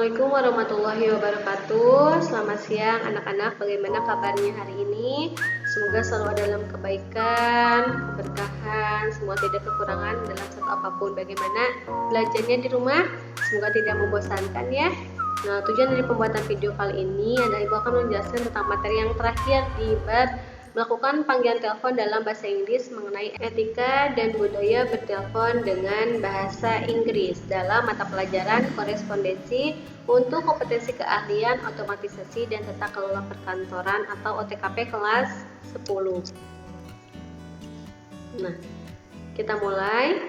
Assalamualaikum warahmatullahi wabarakatuh. Selamat siang anak-anak, bagaimana kabarnya hari ini? Semoga selalu ada dalam kebaikan, keberkahan, semua tidak kekurangan dalam satu apapun. Bagaimana belajarnya di rumah? Semoga tidak membosankan ya. Nah, tujuan dari pembuatan video kali ini adalah Ibu akan menjelaskan tentang materi yang terakhir di bab melakukan panggilan telepon dalam bahasa Inggris mengenai etika dan budaya bertelepon dengan bahasa Inggris dalam mata pelajaran korespondensi untuk kompetensi keahlian otomatisasi dan tata kelola perkantoran atau OTKP kelas 10. Nah, kita mulai.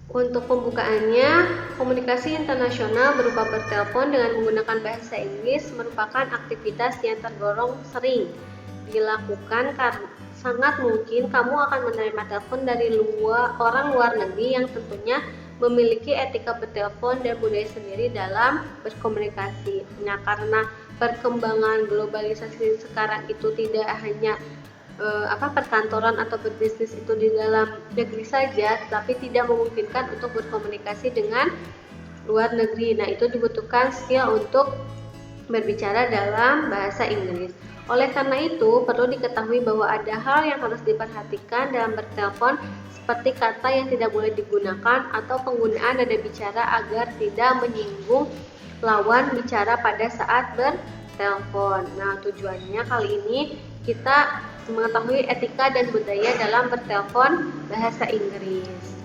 Untuk pembukaannya, komunikasi internasional berupa bertelepon dengan menggunakan bahasa Inggris merupakan aktivitas yang tergolong sering dilakukan karena sangat mungkin kamu akan menerima telepon dari orang luar negeri yang tentunya memiliki etika bertelepon dan budaya sendiri dalam berkomunikasi. Nah, karena perkembangan globalisasi sekarang itu tidak hanya perkantoran atau berbisnis itu di dalam negeri saja, tapi tidak memungkinkan untuk berkomunikasi dengan luar negeri. Nah, itu dibutuhkan skill untuk berbicara dalam bahasa Inggris. Oleh karena itu, perlu diketahui bahwa ada hal yang harus diperhatikan dalam bertelepon, seperti kata yang tidak boleh digunakan atau penggunaan nada bicara agar tidak menyinggung lawan bicara pada saat bertelepon. Nah, tujuannya kali ini kita mengetahui etika dan budaya dalam bertelepon bahasa Inggris.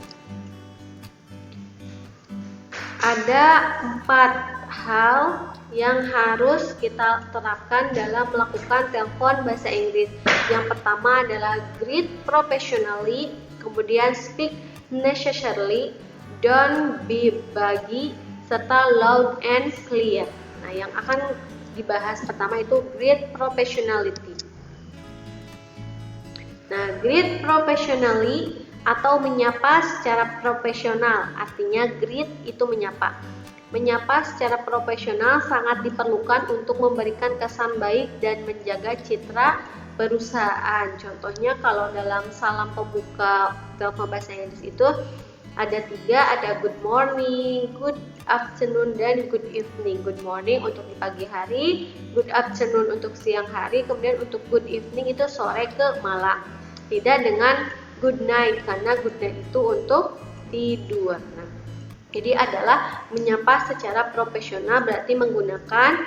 Ada 4 hal yang harus kita terapkan dalam melakukan telepon bahasa Inggris. Yang pertama adalah greet professionally, kemudian speak necessarily, don't be buggy, serta loud and clear. Nah, yang akan dibahas pertama itu greet professionality. Nah, greet professionally atau menyapa secara profesional, artinya greet itu menyapa. Menyapa secara profesional sangat diperlukan untuk memberikan kesan baik dan menjaga citra perusahaan. Contohnya kalau dalam salam pembuka telepon bahasa Inggris itu ada 3, ada good morning, good afternoon, dan good evening. Good morning untuk di pagi hari, good afternoon untuk siang hari, kemudian untuk good evening itu sore ke malam. Tidak dengan good night, karena good night itu untuk tidur. Nah, jadi adalah menyapa secara profesional berarti menggunakan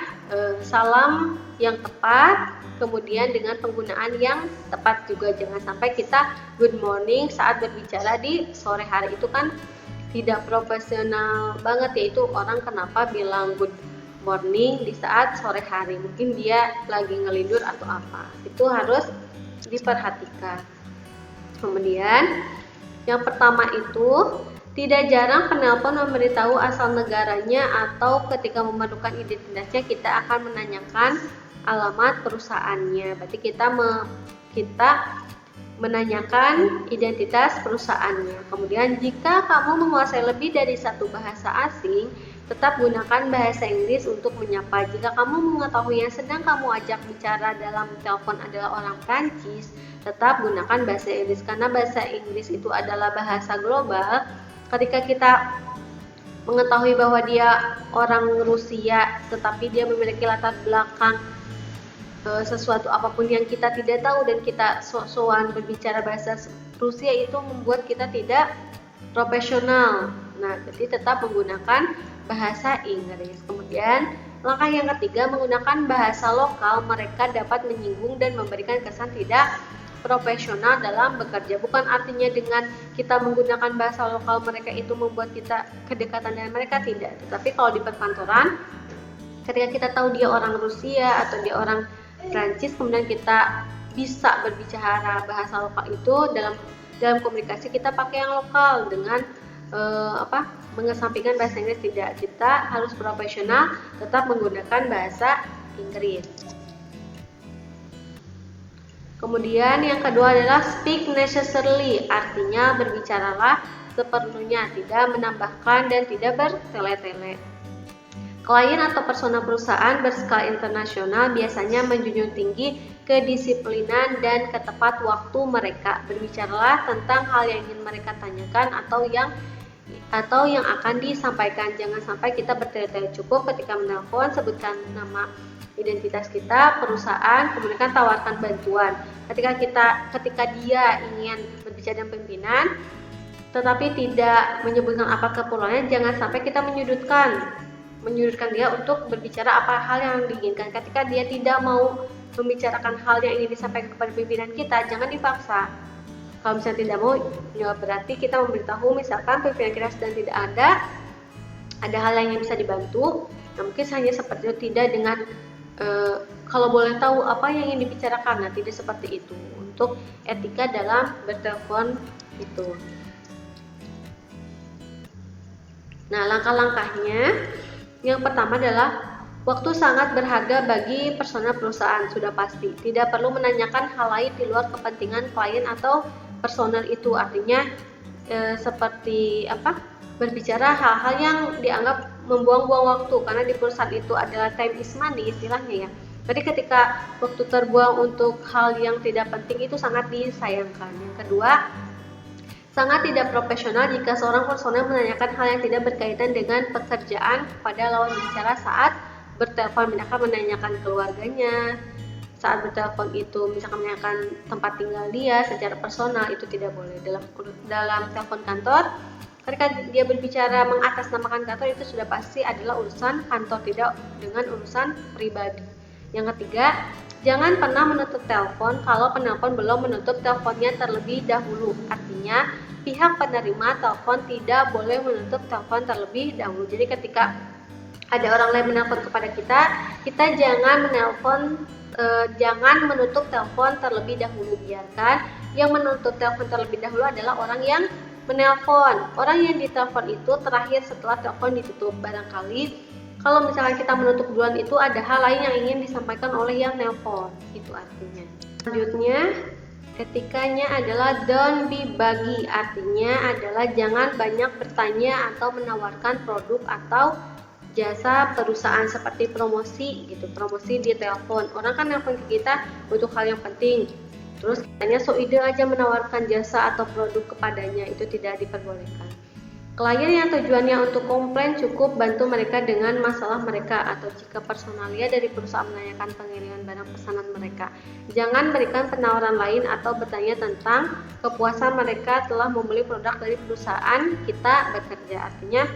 salam yang tepat, kemudian dengan penggunaan yang tepat juga. Jangan sampai kita good morning saat berbicara di sore hari, itu kan tidak profesional banget, yaitu orang kenapa bilang good morning di saat sore hari, mungkin dia lagi ngelidur atau apa. Itu harus diperhatikan. Kemudian yang pertama itu, tidak jarang penelpon memberitahu asal negaranya atau ketika memerlukan identitasnya kita akan menanyakan alamat perusahaannya. Berarti kita menanyakan identitas perusahaannya. Kemudian jika kamu menguasai lebih dari 1 bahasa asing, tetap gunakan bahasa Inggris untuk menyapa. Jika kamu mengetahui yang sedang kamu ajak bicara dalam telepon adalah orang Prancis, tetap gunakan bahasa Inggris karena bahasa Inggris itu adalah bahasa global. Ketika kita mengetahui bahwa dia orang Rusia tetapi dia memiliki latar belakang sesuatu apapun yang kita tidak tahu dan kita sok-sokan berbicara bahasa Rusia, itu membuat kita tidak profesional. Nah, jadi tetap menggunakan bahasa Inggris. Kemudian langkah yang ketiga, menggunakan bahasa lokal mereka dapat menyinggung dan memberikan kesan tidak profesional dalam bekerja. Bukan artinya dengan kita menggunakan bahasa lokal mereka itu membuat kita kedekatan dengan mereka, tidak. Tetapi kalau di perkantoran, ketika kita tahu dia orang Rusia atau dia orang Prancis, kemudian kita bisa berbicara bahasa lokal itu dalam komunikasi kita pakai yang lokal dengan mengesampingkan bahasa Inggris. Tidak, kita harus profesional, tetap menggunakan bahasa Inggris. Kemudian yang kedua adalah speak necessarily, artinya berbicaralah seperlunya, tidak menambahkan dan tidak bertele-tele. Klien atau personal perusahaan berskala internasional biasanya menjunjung tinggi kedisiplinan dan ketepat waktu mereka. Berbicaralah tentang hal yang ingin mereka tanyakan atau yang atau yang akan disampaikan. Jangan sampai kita bertele-tele, cukup ketika menelpon sebutkan nama identitas kita, perusahaan, kemudian tawarkan bantuan. Ketika dia ingin berbicara dengan pimpinan tetapi tidak menyebutkan apa keperluannya, jangan sampai kita menyudutkan dia untuk berbicara apa hal yang diinginkan. Ketika dia tidak mau membicarakan hal yang ingin disampaikan kepada pimpinan kita, jangan dipaksa. Kalau misalnya tidak mau, ya berarti kita memberitahu misalkan pimpinan kita sedang tidak ada hal yang bisa dibantu. Nah, mungkin hanya seperti itu, tidak dengan kalau boleh tahu apa yang ingin dibicarakan. Nah, tidak seperti itu untuk etika dalam bertelepon itu. Nah, langkah-langkahnya yang pertama adalah waktu sangat berharga bagi personal perusahaan, sudah pasti. Tidak perlu menanyakan hal lain di luar kepentingan klien atau personal itu. Artinya seperti berbicara hal-hal yang dianggap membuang-buang waktu, karena di perusahaan itu adalah time is money istilahnya ya. Jadi ketika waktu terbuang untuk hal yang tidak penting itu sangat disayangkan. Yang kedua, sangat tidak profesional jika seorang personel menanyakan hal yang tidak berkaitan dengan pekerjaan kepada lawan bicara saat bertelepon. Misalkan menanyakan keluarganya, saat bertelepon itu misalkan menanyakan tempat tinggal dia secara personal, itu tidak boleh. Dalam telepon kantor, ketika dia berbicara mengatasnamakan kantor, itu sudah pasti adalah urusan kantor, tidak dengan urusan pribadi. Yang ketiga, jangan pernah menutup telepon kalau penelpon belum menutup teleponnya terlebih dahulu. Artinya, pihak penerima telepon tidak boleh menutup telepon terlebih dahulu. Jadi ketika ada orang lain menelpon kepada kita jangan menutup telepon terlebih dahulu. Biarkan yang menutup telepon terlebih dahulu adalah orang yang menelpon. Orang yang ditelepon itu terakhir setelah telepon ditutup. Barangkali kalau misalnya kita menutup duluan, itu ada hal lain yang ingin disampaikan oleh yang nelpon. Itu artinya. Selanjutnya, etikanya adalah don't be buggy. Artinya adalah jangan banyak bertanya atau menawarkan produk atau jasa perusahaan seperti promosi gitu. Promosi di telepon. Orang kan nelpon ke kita butuh hal yang penting. Terus katanya so ide aja menawarkan jasa atau produk kepadanya, itu tidak diperbolehkan. Klien yang tujuannya untuk komplain cukup bantu mereka dengan masalah mereka, atau jika personalia dari perusahaan menanyakan pengiriman barang pesanan mereka. Jangan berikan penawaran lain atau bertanya tentang kepuasan mereka telah membeli produk dari perusahaan kita bekerja. Artinya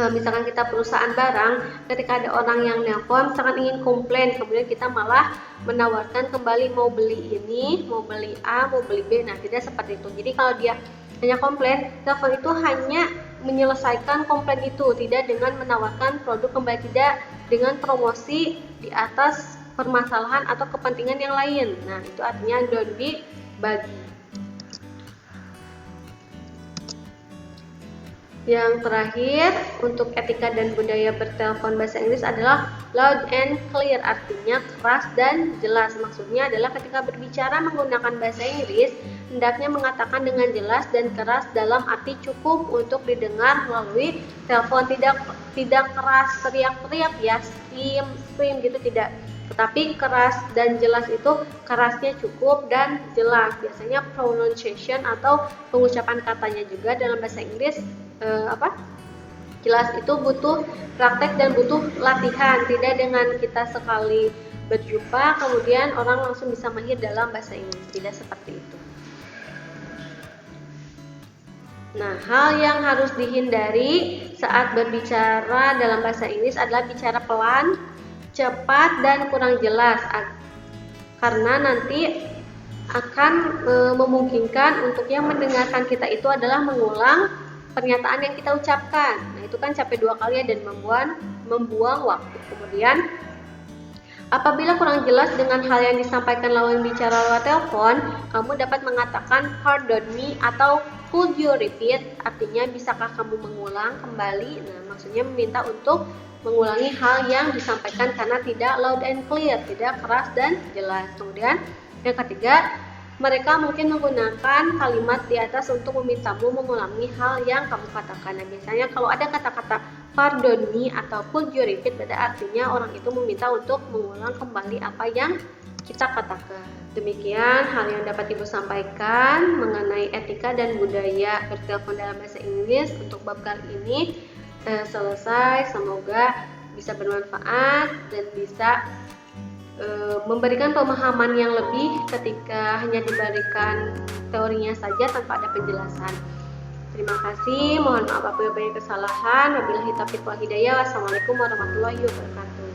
misalkan kita perusahaan barang, ketika ada orang yang nelpon misalkan ingin komplain, kemudian kita malah menawarkan kembali mau beli ini, mau beli A, mau beli B. Nah, tidak seperti itu. Jadi kalau dia hanya komplain, telepon itu hanya menyelesaikan komplain itu, tidak dengan menawarkan produk kembali, tidak dengan promosi di atas permasalahan atau kepentingan yang lain. Nah, itu artinya don't be buggy. Yang terakhir, untuk etika dan budaya bertelepon bahasa Inggris adalah loud and clear, artinya keras dan jelas. Maksudnya adalah ketika berbicara menggunakan bahasa Inggris, hendaknya mengatakan dengan jelas dan keras dalam arti cukup untuk didengar melalui telepon. Tidak keras teriak-teriak ya, scream gitu, tidak. Tetapi keras dan jelas itu kerasnya cukup dan jelas. Biasanya pronunciation atau pengucapan katanya juga dalam bahasa Inggris jelas itu butuh praktek dan butuh latihan. Tidak dengan kita sekali berjumpa kemudian orang langsung bisa mahir dalam bahasa Inggris, tidak seperti itu. Nah, hal yang harus dihindari saat berbicara dalam bahasa Inggris adalah bicara pelan, cepat, dan kurang jelas, karena nanti akan memungkinkan untuk yang mendengarkan kita itu adalah mengulang pernyataan yang kita ucapkan. Nah, itu kan capek 2 kali dan membuang waktu. Kemudian, apabila kurang jelas dengan hal yang disampaikan lawan bicara lewat telepon, kamu dapat mengatakan pardon me atau could you repeat, artinya bisakah kamu mengulang kembali. Nah, maksudnya meminta untuk mengulangi hal yang disampaikan karena tidak loud and clear, tidak keras dan jelas. Kemudian yang ketiga, mereka mungkin menggunakan kalimat di atas untuk memintamu mengulangi hal yang kamu katakan. Nah, biasanya kalau ada kata-kata pardon me atau could you repeat, berarti artinya orang itu meminta untuk mengulang kembali apa yang kita katakan. Demikian hal yang dapat Ibu sampaikan mengenai etika Matematika dan Budaya Bertelepon dalam Bahasa Inggris untuk bab kali ini selesai. Semoga bisa bermanfaat dan bisa memberikan pemahaman yang lebih ketika hanya diberikan teorinya saja tanpa ada penjelasan. Terima kasih, mohon maaf apabila banyak kesalahan. Wabillahi taufiq wal hidayah. Wassalamualaikum warahmatullahi wabarakatuh.